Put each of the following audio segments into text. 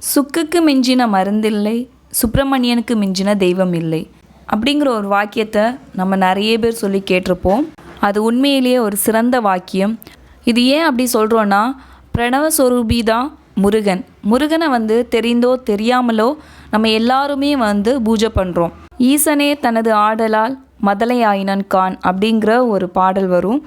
சுக்குக்கு மிஞ்சின மருந்தில்லை, சுப்பிரமணியனுக்கு மிஞ்சின தெய்வம் இல்லை அப்படிங்கிற ஒரு வாக்கியத்தை நம்ம நிறைய பேர் சொல்லி கேட்டிருப்போம். அது உண்மையிலேயே ஒரு சிறந்த வாக்கியம். இது ஏன் அப்படி சொல்கிறோன்னா, பிரணவஸ்வரூபி தான் முருகன். முருகனை தெரிந்தோ தெரியாமலோ நம்ம எல்லாருமே பூஜை பண்ணுறோம். ஈசனே தனது ஆடலால் மதலை ஆயினன் கான் அப்படிங்கிற ஒரு பாடல் வரும்.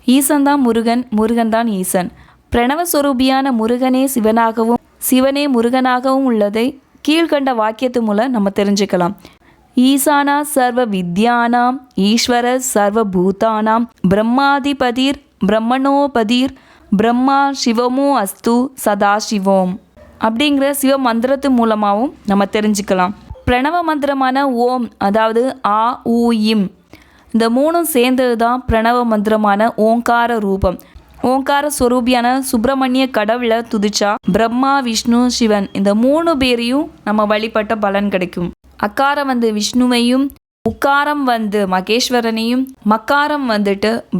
ஈசன் தான் முருகன், முருகன் தான் ஈசன். பிரணவஸ்வரூபியான முருகனே சிவனாகவும் சிவனே முருகனாகவும் உள்ளதை கீழ்கண்ட வாக்கியத்து மூலம் நம்ம தெரிஞ்சுக்கலாம். ஈசானா சர்வ வித்யானாம் ஈஸ்வர சர்வ பூதானாம் பிரம்மாதிபதிர் பிரம்மணோபதிர் பிரம்மா சிவமோ அஸ்து சதாசிவோம் அப்படிங்கிற சிவ மந்திரத்து மூலமாகவும் நம்ம தெரிஞ்சுக்கலாம். பிரணவ மந்திரமான ஓம், அதாவது ஆ ஊ இம், இந்த மூணும் சேர்ந்தது தான் பிரணவ மந்திரமான ஓங்கார ரூபம். ஓங்கார ஸ்வரூபியான சுப்பிரமணிய கடவுளை துதிச்சா பிரம்மா விஷ்ணு சிவன் இந்த 3 பேரையும் நம்ம வழிபட்ட பலன் கிடைக்கும். அக்காரம் விஷ்ணுவையும், உக்காரம் மகேஸ்வரனையும், மக்காரம்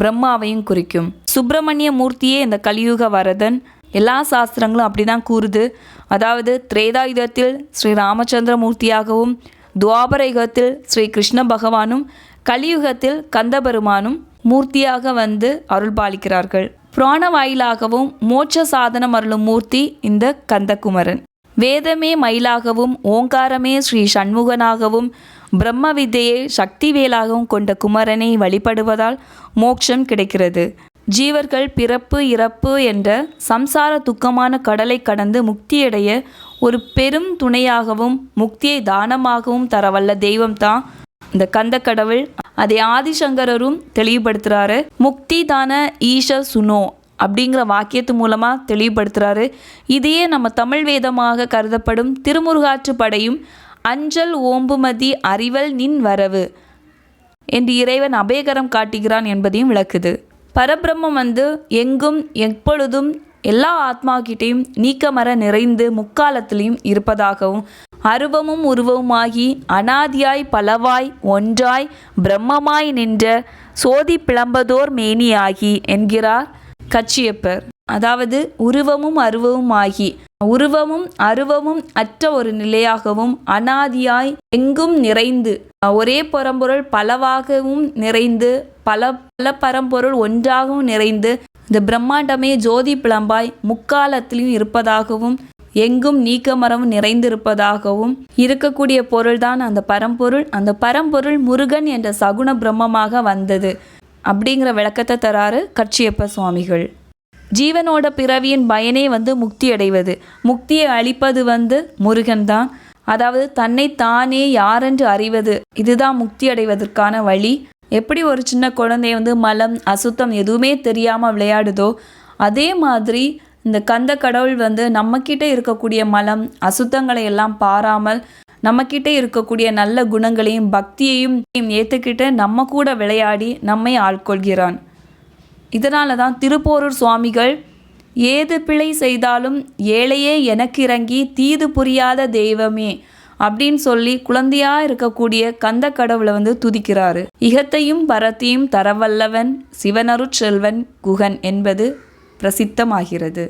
பிரம்மாவையும் குறிக்கும். சுப்பிரமணிய மூர்த்தியே இந்த கலியுக வரதன். எல்லா சாஸ்திரங்களும் அப்படி தான் கூறுது. அதாவது திரேதாயுகத்தில் ஸ்ரீ ராமச்சந்திர மூர்த்தியாகவும், துவாபர யுகத்தில் ஸ்ரீ கிருஷ்ண பகவானும், கலியுகத்தில் கந்தபெருமானும் மூர்த்தியாக அருள் பாலிக்கிறார்கள். புராண வாயிலாகவும் மோட்ச சாதனம் அருளும் மூர்த்தி இந்த கந்தகுமரன். வேதமே மயிலாகவும் ஓங்காரமே ஸ்ரீ சண்முகனாகவும் பிரம்ம வித்தையை சக்தி வேலாகவும் கொண்ட குமரனை வழிபடுவதால் மோட்சம் கிடைக்கிறது. ஜீவர்கள் பிறப்பு இறப்பு என்ற சம்சார துக்கமான கடலை கடந்து முக்தியடைய ஒரு பெரும் துணையாகவும் முக்தியை தானமாகவும் தரவல்ல தெய்வம் தான் இந்த கந்த கடவுள். அதை ஆதிசங்கரரும் தெளிவுபடுத்துகிறாரு. முக்தி தான ஈஷ சுனோ அப்படிங்கிற வாக்கியத்து மூலமாக தெளிவுபடுத்துகிறாரு. இதையே நம்ம தமிழ் வேதமாக கருதப்படும் திருமுருகாற்றுப்படையும் அஞ்சல் ஓம்புமதி அறிவல் நின் வரவு என்று இறைவன் அபயகரம் காட்டுகிறான் என்பதையும் விளக்குது. பரபிரம்மம் எங்கும் எப்பொழுதும் எல்லா ஆத்மாக்கிட்டையும் நீக்கமர நிறைந்து முக்காலத்திலையும் இருப்பதாகவும், அருவமும் உருவமுமாகி அனாதியாய் பலவாய் ஒன்றாய் பிரம்மமாய் நின்ற சோதி பிளம்பதோர் மேனியாகி என்கிறார் கச்சியப்பர். அதாவது உருவமும் அருவமும் ஆகி, உருவமும் அருவமும் அற்ற ஒரு நிலையாகவும், அனாதியாய் எங்கும் நிறைந்து, ஒரே பரம்பொருள் பலவாகவும் நிறைந்து, பல பல பரம்பொருள் ஒன்றாகவும் நிறைந்து, இந்த பிரம்மாண்டமே ஜோதி பிளம்பாய் முக்காலத்திலும் இருப்பதாகவும், எங்கும் நீக்கமரம் நிறைந்திருப்பதாகவும் இருக்கக்கூடிய பொருள்தான் அந்த பரம்பொருள். அந்த பரம்பொருள் முருகன் என்ற சகுண பிரம்மமாக வந்தது அப்படிங்கிற விளக்கத்தை தராரு கச்சியப்ப சுவாமிகள். ஜீவனோட பிறவியின் பயனே முக்தி அடைவது. முக்தியை அளிப்பது முருகன் தான். அதாவது தன்னை தானே யாரென்று அறிவது, இதுதான் முக்தி அடைவதற்கான வழி. எப்படி ஒரு சின்ன குழந்தை மலம் அசுத்தம் எதுவுமே தெரியாமல் விளையாடுதோ, அதே மாதிரி இந்த கந்த கடவுள் நம்மக்கிட்ட இருக்கக்கூடிய மலம் அசுத்தங்களை எல்லாம் பாராமல் நம்மக்கிட்ட இருக்கக்கூடிய நல்ல குணங்களையும் பக்தியையும் ஏற்றுக்கிட்டு நம்ம கூட விளையாடி நம்மை ஆட்கொள்கிறான். இதனால தான் திருப்போரூர் சுவாமிகள் ஏது பிழை செய்தாலும் ஏழையே எனக்கு இறங்கி தீது புரியாத தெய்வமே அப்படின்னு சொல்லி குழந்தையாக இருக்கக்கூடிய கந்த கடவுளை துதிக்கிறாரு. இகத்தையும் பரத்தையும் தரவல்லவன் சிவனருட் செல்வன் குகன் என்பது பிரசித்தமாகிறது.